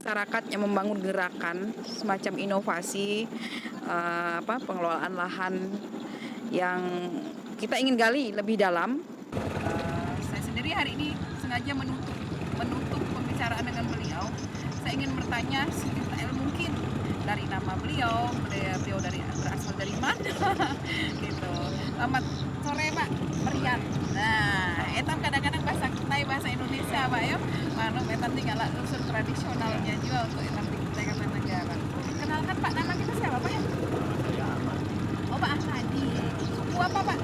masyarakat yang membangun gerakan semacam inovasi pengelolaan lahan yang kita ingin gali lebih dalam. Saya sendiri hari ini sengaja menutup pembicaraan dengan beliau. Saya ingin bertanya sedetail mungkin dari nama beliau dari berasal dari mana gitu. Selamat sore Pak Merian. Nah, etam kadang-kadang bahasa Thai, bahasa Indonesia Pak ya. Manu etam tinggal unsur tradisionalnya juga untuk etam kita kata negara. Kenalkan Pak, nama kita siapa Pak ya? Oh Pak Ahmadi. Suku apa Pak?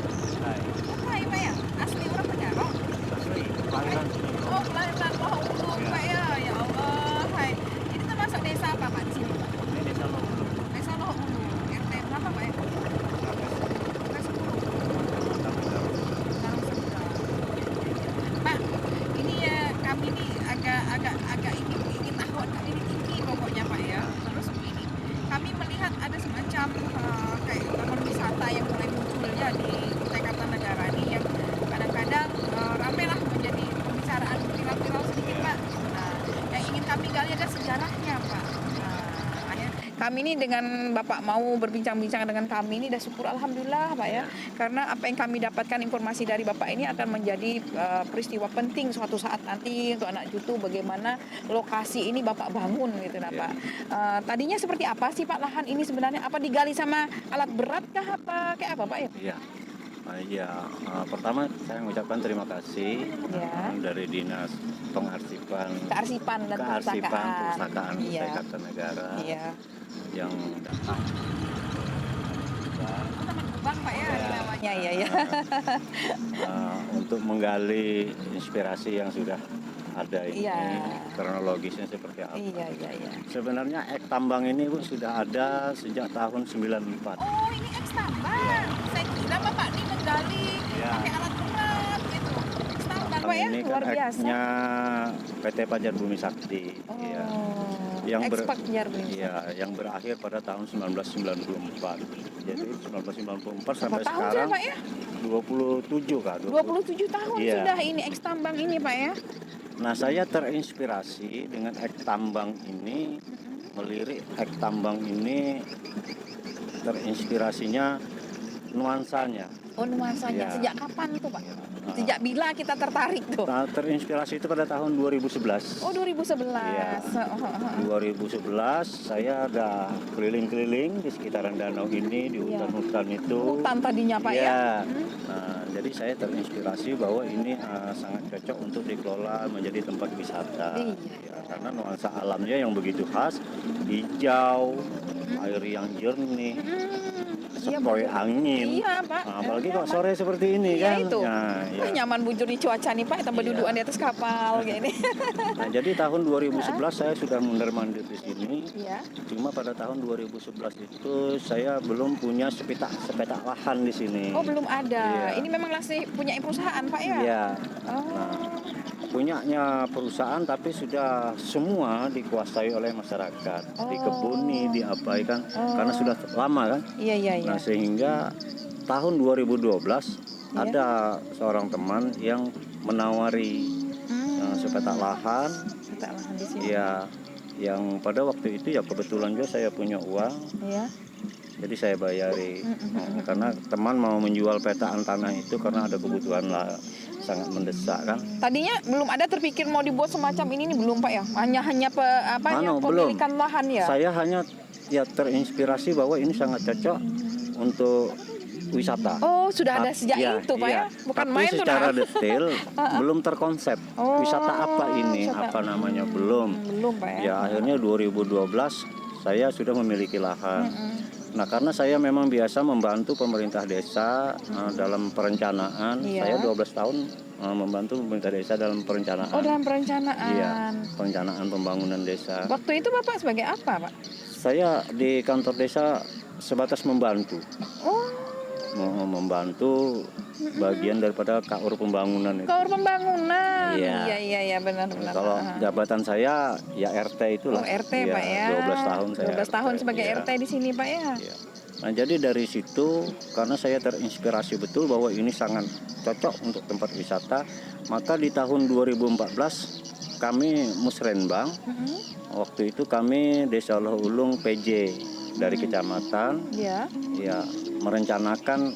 Thai Pak ya? Asli orang Penjarong? Asli, kelahiran sini. Oh, kelahiran Lohong Pak ya. Ya Allah, hai. Ini termasuk desa apa Pak di sini Pak? Ini desa Lombok. Desa Lohong RT berapa Pak ya? RT 10. Garung Seberang. Pak, ini ya kami ini agak ingin tahu ini tinggi pokoknya Pak ya. Terus begini, kami melihat ada semacam kayak taman wisata yang mulai muncul ya di Kutai Kartanegara ini yang kadang-kadang ramai lah menjadi pembicaraan viral-viral sedikit Pak. Nah, yang ingin kami gali ada sejarahnya Pak. Kami ini dengan Bapak mau berbincang-bincang dengan kami ini, dah syukur alhamdulillah Pak ya. Karena apa yang kami dapatkan informasi dari Bapak ini akan menjadi peristiwa penting suatu saat nanti untuk anak cucu bagaimana lokasi ini Bapak bangun gitu nah Pak. Tadinya seperti apa sih Pak lahan ini sebenarnya? Apa digali sama alat berat kah apa kayak apa Pak ya? Iya. Pertama saya mengucapkan terima kasih dari Dinas Kearsipan dan Perpustakaan Kutai Kartanegara yang datang Bang Pak ya namanya ya. Untuk menggali inspirasi yang sudah ada ini, kronologisnya seperti apa. Iya. Sebenarnya ek tambang ini Bu sudah ada sejak tahun 94. Oh, ini eks tambang. Saya kira Bapak ini menggali pakai alat berat gitu. Eks tambang Pak ya, ini luar kan biasa. eknya PT Fajar Bumi Sakti. Yang berakhir pada tahun 1994. Jadi 1994 sampai sekarang Pak ya? 27 Kak. 27 tahun sudah ini eks tambang ini Pak ya. Nah, saya terinspirasi dengan ek tambang ini, melirik ek tambang ini, terinspirasinya nuansanya. Oh, nuansanya sejak kapan tuh Pak? Sejak bila kita tertarik tuh? Nah, terinspirasi itu pada tahun 2011. Oh, 2011. Iya. 2011 saya ada keliling-keliling di sekitaran danau ini, di hutan-hutan itu. Hutan tadinya Pak ya? Nah, jadi saya terinspirasi bahwa ini sangat cocok untuk dikelola menjadi tempat wisata. Ya, karena nuansa alamnya yang begitu khas, hijau, air yang jernih, sepoi angin. Iya Pak. Nah, apalagi kok sore seperti ini kan. Itu. Nyaman bujur di cuaca nih Pak, tambah dudukan di atas kapal kayak ini. Nah, jadi tahun 2011 saya sudah mondar-mandir di sini. Iya. Cuma pada tahun 2011 itu saya belum punya sepetak lahan di sini. Oh, belum ada. Iya. Ini memang masih punya perusahaan Pak ya? Iya. Oh. Nah, punyanya perusahaan tapi sudah semua dikuasai oleh masyarakat. Dikebuni, diabaikan karena sudah lama kan. Iya. Nah, sehingga tahun 2012 ada seorang teman yang menawari sepetak lahan. Sepetak lahan di sini. Iya, yang pada waktu itu ya kebetulan juga saya punya uang. Iya. Jadi saya bayari. Karena teman mau menjual petaan tanah itu karena ada kebutuhan sangat mendesak kan. Tadinya belum ada terpikir mau dibuat semacam ini nih belum Pak ya? Hanya pemilikan lahan ya? Saya hanya terinspirasi bahwa ini sangat cocok untuk wisata. Oh, sudah ada sejak itu Pak ya? Bukan tapi main secara detail belum terkonsep. Wisata apa ini? Apa namanya? Belum Pak ya? Ya akhirnya 2012 saya sudah memiliki lahan. Nah, karena saya memang biasa membantu pemerintah desa dalam perencanaan. Saya 12 tahun membantu pemerintah desa dalam perencanaan. Oh, dalam perencanaan. Iya, perencanaan pembangunan desa. Waktu itu Bapak sebagai apa Pak? Saya di kantor desa sebatas membantu. Membantu bagian daripada KUR pembangunan itu. KUR pembangunan. Iya, benar. Kalau jabatan saya ya RT itulah. Oh, RT Pak ya. 12 tahun saya. 12 tahun sebagai RT di sini Pak ya. Iya. Nah, jadi dari situ karena saya terinspirasi betul bahwa ini sangat cocok untuk tempat wisata, maka di tahun 2014 kami musrenbang. Waktu itu kami Desa Loh Ulung PJ dari kecamatan, Ya. ya merencanakan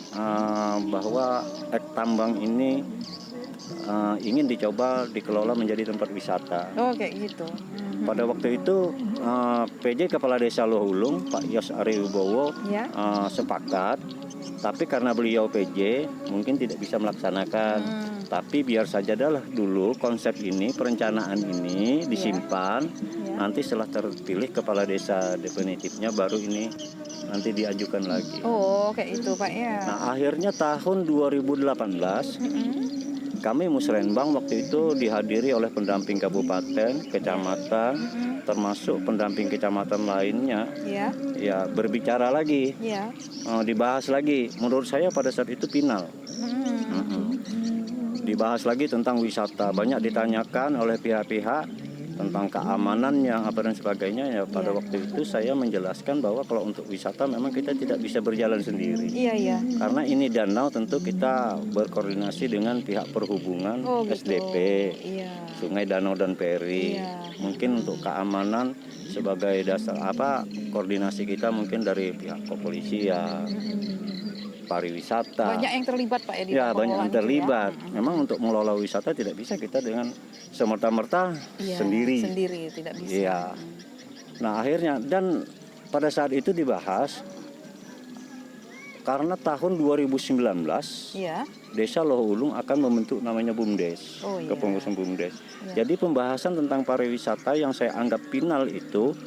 bahwa tambang ini ingin dicoba dikelola menjadi tempat wisata. Oh, kayak gitu. Pada waktu itu PJ Kepala Desa Loh Ulung Pak Yos Ariwibowo Ya. sepakat, tapi karena beliau PJ mungkin tidak bisa melaksanakan. Tapi biar saja dah dulu konsep ini, perencanaan ini disimpan. Nanti setelah terpilih kepala desa definitifnya baru ini nanti diajukan lagi. Oh, kayak itu Pak ya. Nah, akhirnya tahun 2018 kami musrenbang waktu itu dihadiri oleh pendamping kabupaten, kecamatan, termasuk pendamping kecamatan lainnya. Ya. Ya, berbicara lagi, Ya. dibahas lagi. Menurut saya pada saat itu final. Dibahas lagi tentang wisata, banyak ditanyakan oleh pihak-pihak tentang keamanannya apa dan sebagainya. Ya pada waktu itu saya menjelaskan bahwa kalau untuk wisata memang kita tidak bisa berjalan sendiri. Iya. Karena ini danau tentu kita berkoordinasi dengan pihak perhubungan, Gitu. SDP, Sungai Danau dan Peri. Mungkin untuk keamanan sebagai dasar koordinasi kita mungkin dari pihak kepolisian, pariwisata. Banyak yang terlibat Pak ya di Ya, banyak pengelolaan yang itu ya? terlibat. Memang untuk mengelola wisata tidak bisa kita dengan semerta-merta sendiri. Sendiri tidak bisa. Iya. Nah, akhirnya dan pada saat itu dibahas karena tahun 2019 Desa Loh Ulung akan membentuk namanya BUMDes, kepengurusan BUMDes. Jadi pembahasan tentang pariwisata yang saya anggap final itu,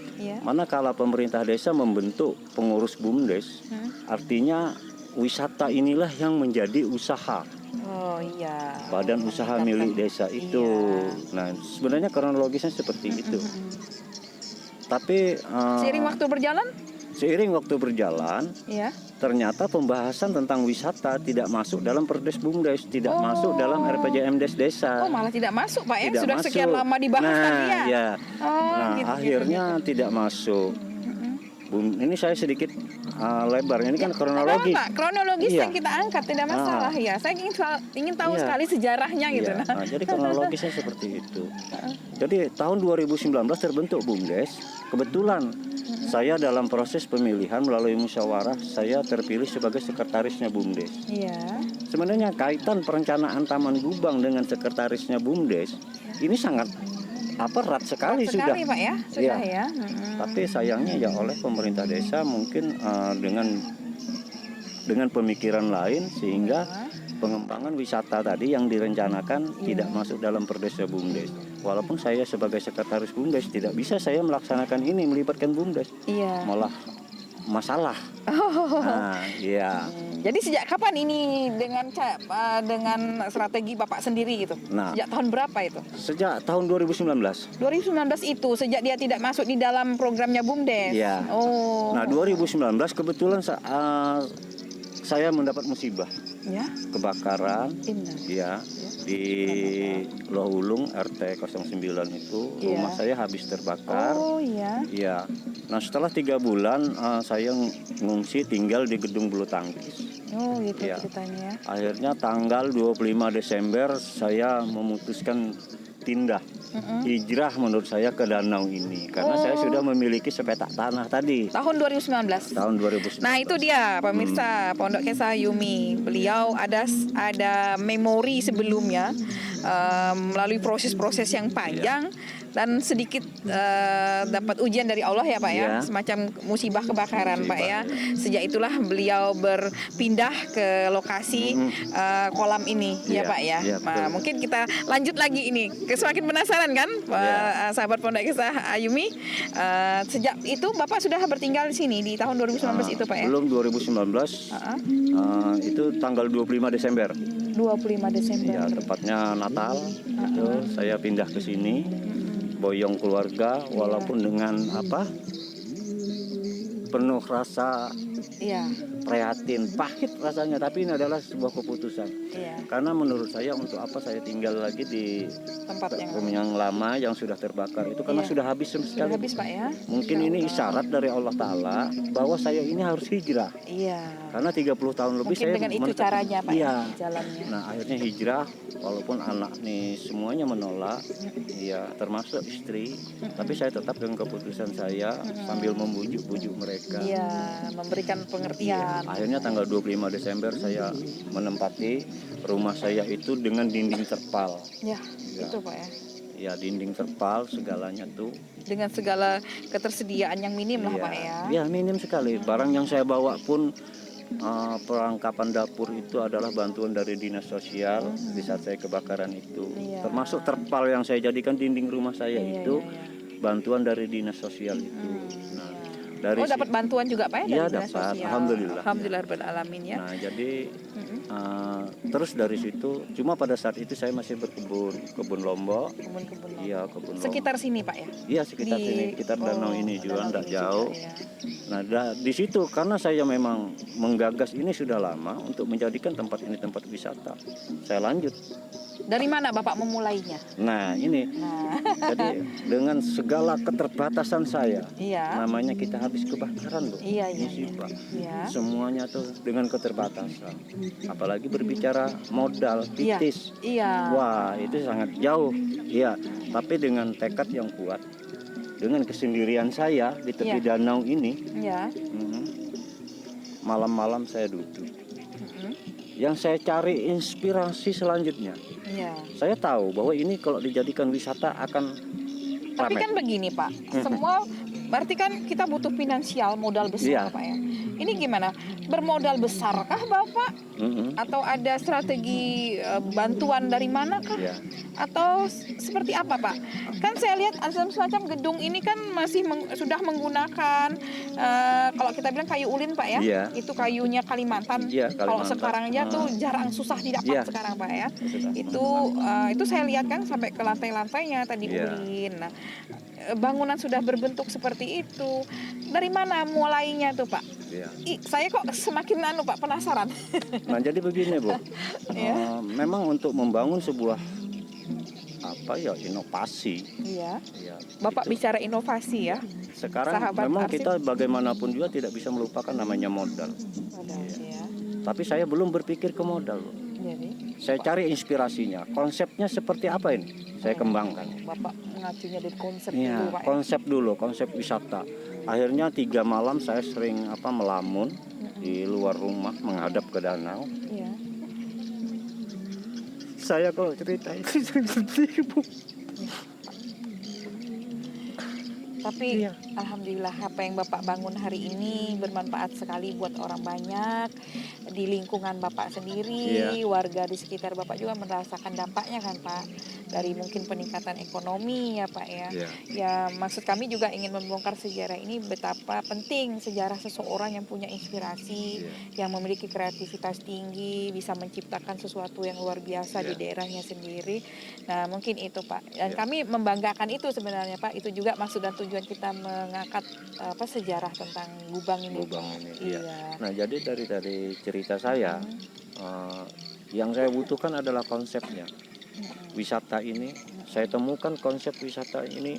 manakala pemerintah desa membentuk pengurus BUMDes, artinya wisata inilah yang menjadi usaha. Badan usaha milik desa itu. Nah, sebenarnya kronologisnya seperti itu. Tapi seiring waktu berjalan, ternyata pembahasan tentang wisata tidak masuk dalam Perdes BUMDes, tidak masuk dalam RPJMdes desa. Oh, malah tidak masuk Pak ya? Tidak Sudah masuk. sekian lama dibahas tadi ya? Ya. Oh, akhirnya tidak masuk. Ini saya sedikit lebar, ini kan kronologi. Kronologis yang kita angkat tidak masalah ya. Saya ingin tahu sekali sejarahnya gitu. Nah, jadi kronologisnya seperti itu. Jadi tahun 2019 terbentuk BUMDes. Kebetulan saya dalam proses pemilihan melalui musyawarah saya terpilih sebagai sekretarisnya BUMDes. Sebenarnya kaitan perencanaan Taman Gubang dengan sekretarisnya BUMDes ini sangat erat sekali sudah. Pak ya, sudah ya. Tapi sayangnya ya oleh pemerintah desa mungkin dengan pemikiran lain sehingga pengembangan wisata tadi yang direncanakan tidak masuk dalam Perdesa BUMDes. Walaupun saya sebagai sekretaris BUMDes tidak bisa saya melaksanakan ini melibatkan BUMDes. Malah masalah. Jadi sejak kapan ini dengan strategi Bapak sendiri gitu? Sejak tahun berapa itu? Sejak tahun 2019. 2019 itu sejak dia tidak masuk di dalam programnya BUMDes. Nah, 2019 kebetulan saya mendapat musibah. Kebakaran. Di Loh Ulung RT 09 itu rumah saya habis terbakar. Nah, setelah 3 bulan saya ngungsi tinggal di gedung bulu tangkis. Ceritanya. Akhirnya tanggal 25 Desember saya memutuskan pindah hijrah menurut saya ke danau ini karena saya sudah memiliki sepetak tanah tadi. Tahun 2019. Tahun 2019. Nah, itu dia pemirsa Pondok Kisah Yumi. Beliau ada memori sebelumnya melalui proses-proses yang panjang dan sedikit dapat ujian dari Allah ya Pak ya, semacam musibah kebakaran Pak ya. Sejak itulah beliau berpindah ke lokasi kolam ini ya Pak ya. Nah, mungkin kita lanjut lagi ini. Semakin penasaran kan sahabat Pondok Kisah Yumi. Sejak itu Bapak sudah bertinggal di sini di tahun 2019 itu Pak ya? Belum 2019. Itu tanggal 25 Desember. 25 Desember. Ya, tepatnya Natal. Itu saya pindah ke sini. Boyong keluarga walaupun dengan penuh rasa Iya, prihatin, pahit rasanya, tapi ini adalah sebuah keputusan. iya. Karena menurut saya untuk apa saya tinggal lagi di Tempat yang rumah yang lama yang sudah terbakar itu karena Iya. sudah habis sama sudah sekali. habis Pak ya. Mungkin Ya ini Allah. isyarat dari Allah Ta'ala bahwa saya ini harus hijrah. Iya. Karena 30 tahun lebih Mungkin saya dengan itu menetap- caranya Pak Iya. ya, jalannya. Nah akhirnya hijrah, walaupun anak nih semuanya menolak, ya termasuk istri, tapi saya tetap dengan keputusan saya sambil membujuk-bujuk mereka. Iya, memberikan Iya, pengertian. akhirnya tanggal 25 Desember saya menempati rumah saya itu dengan dinding terpal. Ya, Ya. itu Pak ya. Ya dinding terpal segalanya tuh. Dengan segala ketersediaan yang minim lah Iya. Pak ya. Ya minim sekali. Barang yang saya bawa pun perlengkapan dapur itu adalah bantuan dari dinas sosial di saat saya kebakaran itu. Iya. Termasuk terpal yang saya jadikan dinding rumah saya Iya, itu iya, iya. bantuan dari dinas sosial itu. Nah, dari Oh dapat bantuan juga Pak ya Iya, dari dinas dapat. sosial. Alhamdulillah. Alhamdulillah rabbil alamin ya. Nah, jadi Mm-mm. terus dari situ cuma pada saat itu saya masih kebun lombok. Kebun-kebun lombok. Iya, kebun lombok. Sekitar sini Pak ya. Iya, sekitar Di- sini, sekitar danau ini juga danau enggak ini jauh. juga, ya. Nah, di situ karena saya memang menggagas ini sudah lama untuk menjadikan tempat ini tempat wisata. Saya lanjut. Dari mana Bapak memulainya? Nah, ini Nah, jadi dengan segala keterbatasan saya, iya. namanya kita habis kebakaran, Bu. Iya, iya, Musibah. Iya. Semuanya tuh dengan keterbatasan. Apalagi berbicara modal Iya. titis. Iya. Wah, itu sangat jauh. Iya, tapi dengan tekad yang kuat, dengan kesendirian saya di tepi danau ini, Iya. malam-malam saya duduk. Mm-mm. Yang saya cari inspirasi selanjutnya. Iya. Saya tahu bahwa ini kalau dijadikan wisata akan Tapi ramai. kan begini Pak, semua berarti kan kita butuh finansial modal besar Iya. Pak ya. Ini gimana? Bermodal besarkah Bapak? Mhm. Atau ada strategi bantuan dari manakah? Iya. Atau seperti apa Pak? Kan saya lihat semacam gedung ini kan masih sudah menggunakan kalau kita bilang kayu ulin Pak ya. Iya. Itu kayunya Kalimantan. Iya, Kalau Kalimantan. sekarang aja tuh jarang susah didapat Iya. sekarang Pak ya. Sudah. Itu saya lihat kan sampai ke lantai-lantainya tadi Iya. ulin. Nah, bangunan sudah berbentuk seperti itu. Dari mana mulainya tuh Pak? Iya. Saya kok semakin Pak penasaran. Nah, jadi begini, Bu. Iya. Memang untuk membangun sebuah inovasi. Iya. Ya, Bapak itu. bicara inovasi ya. Sekarang Sahabat memang arsip. kita bagaimanapun juga tidak bisa melupakan namanya modal. Modal ya. Tapi saya belum berpikir ke modal, Bu. Jadi Saya cari inspirasinya. Konsepnya seperti apa ini? Saya kembangkan. Bapak mengacunya dari konsep Iya, dulu Pak. Ya? konsep dulu, konsep wisata. Akhirnya 3 malam saya sering melamun di luar rumah menghadap ke danau. Iya. Saya kalau cerita itu sedih, Bu. Tapi Iya. alhamdulillah apa yang Bapak bangun hari ini bermanfaat sekali buat orang banyak di lingkungan Bapak sendiri, Iya. warga di sekitar Bapak juga merasakan dampaknya kan Pak, dari mungkin peningkatan ekonomi ya Pak ya. Iya. Ya maksud kami juga ingin membongkar sejarah ini betapa penting sejarah seseorang yang punya inspirasi, Iya. yang memiliki kreativitas tinggi, bisa menciptakan sesuatu yang luar biasa di Iya. daerahnya sendiri. Nah mungkin itu Pak, dan Iya. kami membanggakan itu sebenarnya Pak. Itu juga maksud dan tujuan kita mengangkat sejarah tentang Gubang ini. Gubang Pak. ini, Iya. iya. Nah, jadi dari cerita saya, yang saya butuhkan adalah konsepnya. Wisata ini, saya temukan konsep wisata ini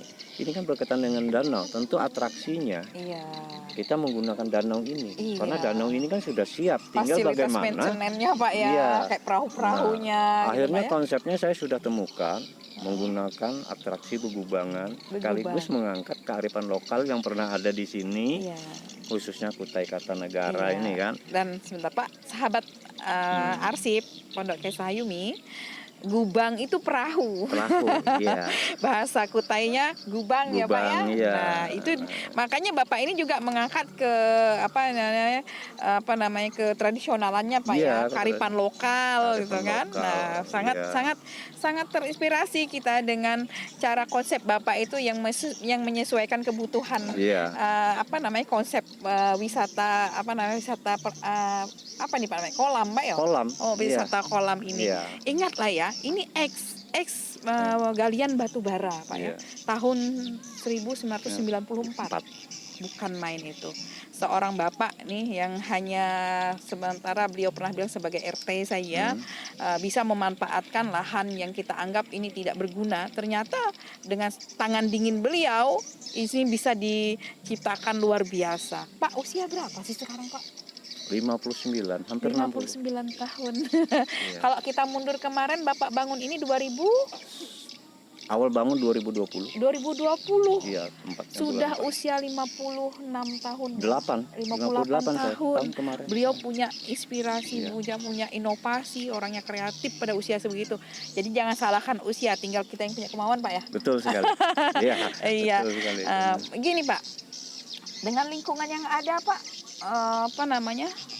kan berkaitan dengan danau. Tentu atraksinya Iya. kita menggunakan danau ini, Iya. karena danau ini kan sudah siap. Tinggal Fasilitas bagaimana. maintenance-nya Pak ya, Iya. kayak perahu-perahunya. Nah, gitu, akhirnya Pak, ya. konsepnya saya sudah temukan menggunakan atraksi begubangan, sekaligus mengangkat kearifan lokal yang pernah ada di sini, Iya. khususnya Kutai Kartanegara Iya. ini kan. Dan sebentar Pak, sahabat arsip Pondok Desa Hayumi, Gubang itu perahu. Pelaku, iya. Bahasa Kutainya Gubang ya Pak ya. Gubang, iya. Nah, itu makanya Bapak ini juga mengangkat ke apa namanya ke tradisionalannya Pak Iya, ya, kearifan lokal kearifan gitu kan. lokal, Nah, sangat iya. sangat terinspirasi kita dengan cara konsep Bapak itu yang menyesuaikan kebutuhan Iya. konsep wisata apa nih Pak namanya? Kolam Pak ya? Kolam. Oh, wisata kolam ini. Iya. Ingatlah ya, ini galian batu bara Pak ya. Iya. Tahun 1994. bukan main itu. Seorang bapak nih yang hanya sementara beliau pernah bilang sebagai RT saja bisa memanfaatkan lahan yang kita anggap ini tidak berguna. Ternyata dengan tangan dingin beliau ini bisa diciptakan luar biasa. Pak, usia berapa sih sekarang, Pak? 59, hampir 60. 59 tahun. Iya. Kalau kita mundur kemarin Bapak bangun ini 2000 Awal bangun 2020. 2020. Iya, tempatnya Sudah bulan usia 56 tahun. 58 saya, tahun. tahun kemarin. Beliau punya inspirasi, Iya. beliau punya inovasi, orangnya kreatif pada usia sebegitu. Jadi jangan salahkan usia, tinggal kita yang punya kemauan, Pak ya. Betul sekali. Iya. Iya. Betul sekali. Gini, Pak. Dengan lingkungan yang ada, Pak,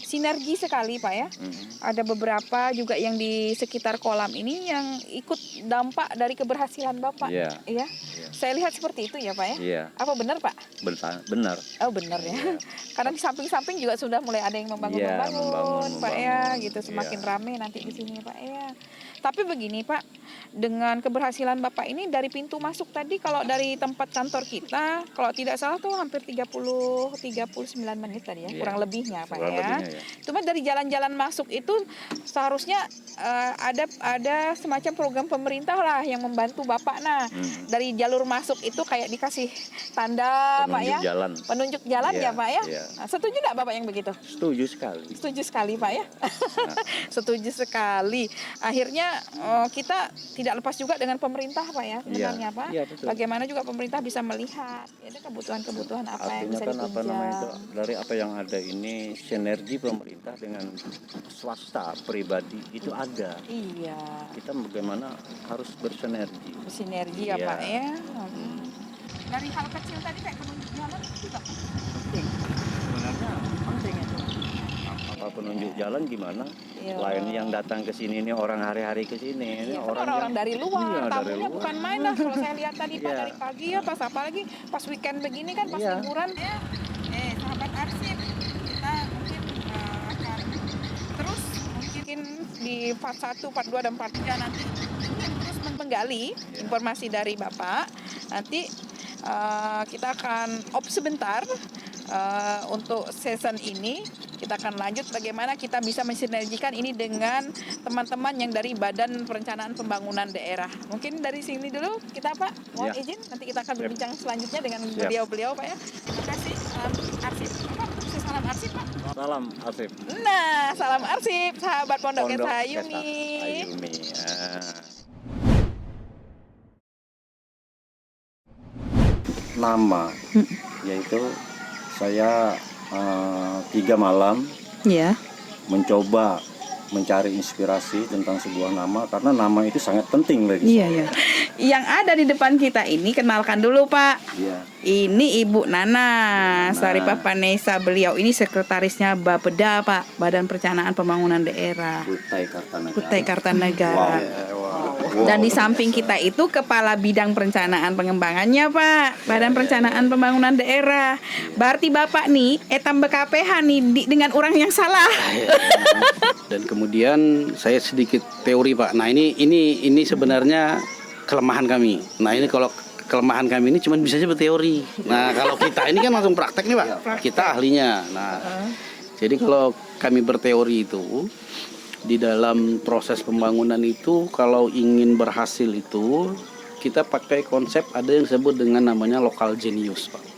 sinergi sekali, Pak ya. Ada beberapa juga yang di sekitar kolam ini yang ikut dampak dari keberhasilan Bapak. Iya. Iya. Saya lihat seperti itu ya, Pak ya. Iya. Apa benar, Pak? Benar. Oh, benar ya. Iya. Karena di samping-samping juga sudah mulai ada yang membangun, Iya, Pak ya, membangun. gitu. Semakin Iya. ramai nanti di sini, Pak ya. Tapi begini, Pak, dengan keberhasilan Bapak ini dari pintu masuk tadi, kalau dari tempat kantor kita, kalau tidak salah tuh hampir 39 menit tadi ya, Iya. kurang lebihnya, Pak Kurang ya. lebihnya, ya. Cuma dari jalan-jalan masuk itu seharusnya ada semacam program pemerintah lah yang membantu Bapak. Nah, dari jalur masuk itu kayak dikasih tanda, Pak ya. Penunjuk jalan. Penunjuk jalan Iya, ya, Pak ya. iya. Nah, setuju nggak Bapak yang begitu? Setuju sekali. Setuju sekali, Pak ya. Setuju sekali. Akhirnya kita tidak lepas juga dengan pemerintah, Pak ya, sebenarnya, Pak. Iya, betul. Bagaimana juga pemerintah bisa melihat ada kebutuhan-kebutuhan apa yang Artinya bisa kan ditunjang. dari apa yang ada ini, sinergi pemerintah dengan swasta pribadi itu ada. Iya. Kita bagaimana harus bersinergi. Sinergi ya, Iya. Pak ya. Dari hal kecil tadi kayak penunjuk jalan juga penting. Sebenarnya Penting itu. apa penunjuk jalan gimana? Iya. Lain yang datang ke sini ini orang hari-hari ke sini, ini Iya, kan orang orang-orang yang- dari luar, Iya, dari tamunya luar. bukan main lah. Kalau saya lihat tadi Pak Iya. dari pagi ya, pas apalagi pas weekend begini kan, pas Iya. liburan ya. Sahabat arsip, kita mungkin akan terus mungkin di part 1, part 2 dan part 3 nanti ingin terus menggali informasi dari Bapak. Nanti kita akan off sebentar untuk season ini. Kita akan lanjut bagaimana kita bisa mensinergikan ini dengan teman-teman yang dari Badan Perencanaan Pembangunan Daerah. Mungkin dari sini dulu kita, Pak, mohon Ya. izin nanti kita akan berbincang selanjutnya dengan Siap. beliau-beliau, Pak ya. Terima kasih. Salam arsip. Pak, salam arsip, Pak. Salam Asif. Nah, salam arsip, sahabat Pondok Pondok Desa Desa Ayumi. Ayumi. Nama yaitu saya 3 malam Ya. mencoba mencari inspirasi tentang sebuah nama karena nama itu sangat penting bagi Iya, iya. Yang ada di depan kita ini kenalkan dulu, Pak. Iya. Ini Ibu Nana Nana. Saripah Panesa. Beliau ini sekretarisnya Bapeda, Pak, Badan Perencanaan Pembangunan Daerah Kutai Kartanegara. Kutai Kartanegara. Wow. Dan di samping kita itu Kepala Bidang Perencanaan Pengembangannya, Pak, Badan Perencanaan Pembangunan Daerah. Berarti Bapak nih etam BKPH nih dengan orang yang salah. Dan kemudian saya sedikit teori, Pak. Nah, ini sebenarnya kelemahan kami. Nah, ini kalau kelemahan kami ini cuma bisa berteori. Nah, kalau kita ini kan langsung praktek nih, Pak. Kita ahlinya. Nah, jadi kalau kami berteori itu di dalam proses pembangunan itu, kalau ingin berhasil itu kita pakai konsep ada yang disebut dengan namanya local genius, Pak.